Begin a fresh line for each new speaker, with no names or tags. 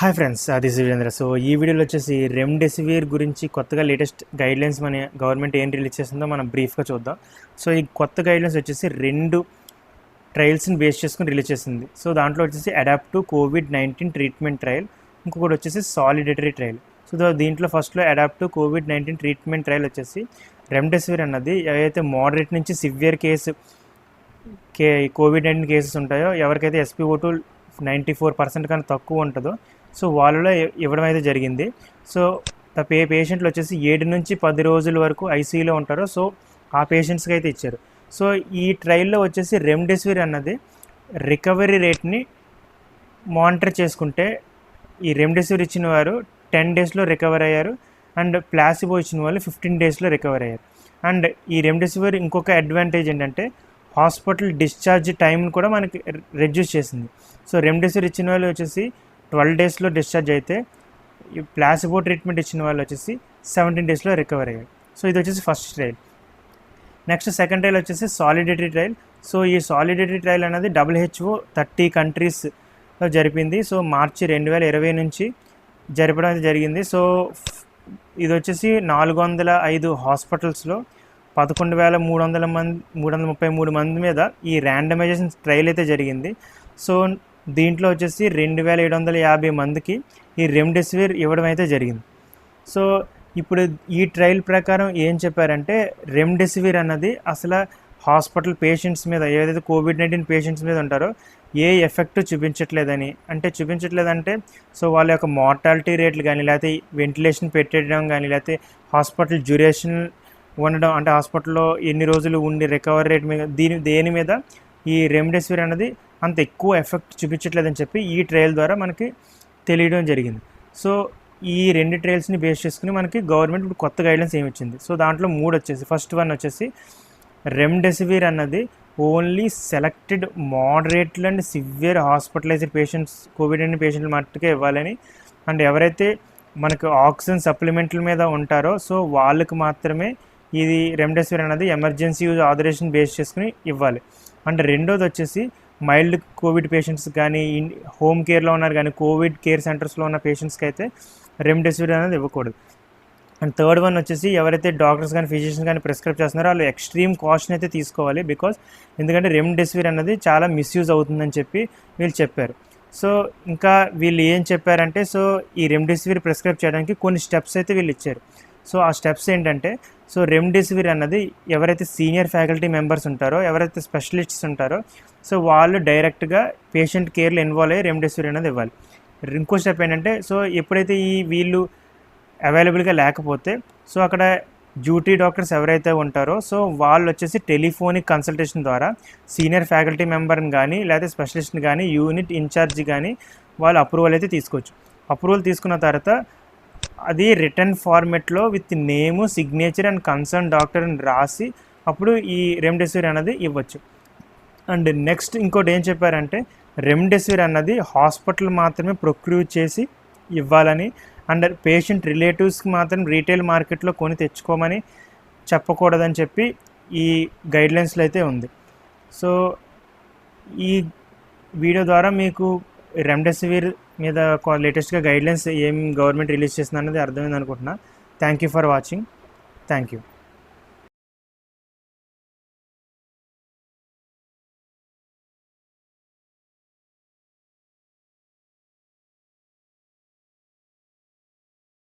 Hi friends, this is Virendra. So ఈ వీడియోలో వచ్చేసి రెమ్డెసివిర్ గురించి కొత్తగా లేటెస్ట్ గైడ్లైన్స్ మన గవర్నమెంట్ ఏం రిలీజ్ చేస్తుందో మనం బ్రీఫ్గా చూద్దాం. సో ఈ కొత్త గైడ్లైన్స్ వచ్చేసి 2 ట్రయల్స్ని బేస్ చేసుకుని రిలీజ్ చేసింది. సో దాంట్లో వచ్చేసి adapt to COVID-19 treatment trial, ఇంకొకటి వచ్చేసి సాలిడేటరీ ట్రయల్. సో దీంట్లో ఫస్ట్లో adapt to COVID-19 treatment trial వచ్చేసి రెమ్డెసివిర్ అన్నది ఏవైతే మోడరేట్ నుంచి సివియర్ COVID-19 కేసెస్ ఉంటాయో, ఎవరికైతే SpO2 94% కన్నా తక్కువ ఉంటుందో సో వాళ్ళలో ఇవ్వడం అయితే జరిగింది. సో పేషెంట్లు వచ్చేసి 7 నుంచి 10 రోజుల వరకు ఐసీయూలో ఉంటారో సో ఆ పేషెంట్స్కి అయితే ఇచ్చారు. సో ఈ ట్రయల్లో వచ్చేసి రెమ్డెసివిర్ అన్నది రికవరీ రేట్ని మానిటర్ చేసుకుంటే ఈ రెమ్డెసివిర్ ఇచ్చిన వారు 10 డేస్లో రికవర్ అయ్యారు అండ్ ప్లాసిబో ఇచ్చిన వాళ్ళు 15 డేస్లో రికవర్ అయ్యారు. అండ్ ఈ రెమ్డెసివిర్ ఇంకొక అడ్వాంటేజ్ ఏంటంటే హాస్పిటల్ డిశ్చార్జ్ టైంని కూడా మనకి రెడ్యూస్ చేసింది. సో రెమ్డెసివిర్ ఇచ్చిన వాళ్ళు వచ్చేసి 12 డేస్లో డిశ్చార్జ్ అయితే ఈ ప్లాసిబో ట్రీట్మెంట్ ఇచ్చిన వాళ్ళు వచ్చేసి 17 డేస్లో రికవర్ అయ్యారు. సో ఇది వచ్చేసి first trial. Next second trial వచ్చేసి సాలిడేటరీ ట్రయల్. సో ఈ సాలిడేటరీ ట్రయల్ అనేది WHO 30 కంట్రీస్లో జరిపింది. సో మార్చి 2020 నుంచి జరపడం అయితే జరిగింది. సో ఇది వచ్చేసి 405 హాస్పిటల్స్లో 11,333 మంది మీద ఈ ర్యాండమైజేషన్ ట్రయల్ అయితే జరిగింది. సో దీంట్లో వచ్చేసి 2,750 మందికి ఈ రెమ్డెసివిర్ ఇవ్వడం అయితే జరిగింది. సో ఇప్పుడు ఈ ట్రయల్ ప్రకారం ఏం చెప్పారంటే రెమ్డెసివిర్ అన్నది అసలు హాస్పిటల్ పేషెంట్స్ మీద ఏదైతే COVID-19 పేషెంట్స్ మీద ఉంటారో ఏ ఎఫెక్ట్ చూపించట్లేదంటే సో వాళ్ళ యొక్క మార్టాలిటీ రేట్లు కానీ, లేకపోతే వెంటిలేషన్ పెట్టడం కానీ, లేకపోతే హాస్పిటల్ డ్యూరేషన్ ఉండడం అంటే హాస్పిటల్లో ఎన్ని రోజులు ఉండి రికవరీ రేట్ మీద దేని మీద ఈ రెమ్డెసివిర్ అనేది అంత ఎక్కువ ఎఫెక్ట్ చూపించట్లేదని చెప్పి ఈ ట్రయల్ ద్వారా మనకి తెలియడం జరిగింది. సో ఈ 2 ట్రయల్స్ని బేస్ చేసుకుని మనకి గవర్నమెంట్ ఇప్పుడు కొత్త గైడ్లైన్స్ ఏమి ఇచ్చింది. సో దాంట్లో 3 వచ్చేసి ఫస్ట్ వన్ వచ్చేసి రెమ్డెసివిర్ అన్నది ఓన్లీ సెలెక్టెడ్ మోడరేట్లు and severe hospitalized patients COVID-19 పేషెంట్లు మట్టుకే ఇవ్వాలని, అండ్ ఎవరైతే మనకు ఆక్సిజన్ సప్లిమెంట్ల మీద ఉంటారో సో వాళ్ళకి మాత్రమే ఇది రెమ్డెసివిర్ అనేది ఎమర్జెన్సీ యూజ్ ఆథరైజేషన్ బేస్ చేసుకుని ఇవ్వాలి. అండ్ రెండోది వచ్చేసి మైల్డ్ కోవిడ్ పేషెంట్స్ కానీ, హోమ్ కేర్లో ఉన్నారు కానీ, కోవిడ్ కేర్ సెంటర్స్లో ఉన్న పేషెంట్స్కి అయితే రెమ్డెసివిర్ అనేది ఇవ్వకూడదు. అండ్ థర్డ్ వన్ వచ్చేసి ఎవరైతే డాక్టర్స్ కానీ ఫిజిషియన్స్ కానీ ప్రిస్క్రైబ్ చేస్తున్నారో వాళ్ళు ఎక్స్ట్రీమ్ కాషన్ అయితే తీసుకోవాలి. ఎందుకంటే రెమ్డెసివిర్ అనేది చాలా మిస్యూజ్ అవుతుందని చెప్పి వీళ్ళు చెప్పారు. సో ఇంకా వీళ్ళు ఏం చెప్పారంటే సో ఈ రెమ్డెసివిర్ ప్రిస్క్రైబ్ చేయడానికి కొన్ని స్టెప్స్ అయితే వీళ్ళు ఇచ్చారు. సో ఆ స్టెప్స్ ఏంటంటే సో రెమ్డెసివిర్ అన్నది ఎవరైతే సీనియర్ ఫ్యాకల్టీ మెంబర్స్ ఉంటారో, ఎవరైతే స్పెషలిస్ట్స్ ఉంటారో సో వాళ్ళు డైరెక్ట్గా పేషెంట్ కేర్లో ఇన్వాల్వ్ అయ్యి రెమ్డెసివిర్ అనేది ఇవ్వాలి. ఇంకో స్టెప్ ఏంటంటే సో ఎప్పుడైతే వీళ్ళు అవైలబుల్గా లేకపోతే సో అక్కడ డ్యూటీ డాక్టర్స్ ఎవరైతే ఉంటారో సో వాళ్ళు వచ్చేసి టెలిఫోనిక్ కన్సల్టేషన్ ద్వారా సీనియర్ ఫ్యాకల్టీ మెంబర్ని కానీ లేకపోతే స్పెషలిస్ట్ని కానీ యూనిట్ ఇన్ఛార్జ్ కానీ వాళ్ళు అప్రూవల్ అయితే తీసుకోవచ్చు. అప్రూవల్ తీసుకున్న తర్వాత అది రిటర్న్ ఫార్మెట్లో with name, signature and concern doctor అని రాసి అప్పుడు ఈ రెమ్డెసివిర్ అనేది ఇవ్వచ్చు. అండ్ నెక్స్ట్ ఇంకోటి ఏం చెప్పారంటే రెమ్డెసివిర్ అన్నది హాస్పిటల్ మాత్రమే ప్రొక్యూర్ చేసి ఇవ్వాలని, అండ్ పేషెంట్ రిలేటివ్స్కి మాత్రం రీటైల్ మార్కెట్లో కొని తెచ్చుకోమని చెప్పకూడదని చెప్పి ఈ గైడ్లైన్స్లో అయితే ఉంది. సో ఈ వీడియో ద్వారా మీకు రెమ్డెసివిర్ మీద లేటెస్ట్గా గైడ్లైన్స్ ఏం గవర్నమెంట్ రిలీజ్ చేసింది అన్నది అర్థమైంది అనుకుంటున్నా. Thank you for watching. Thank you.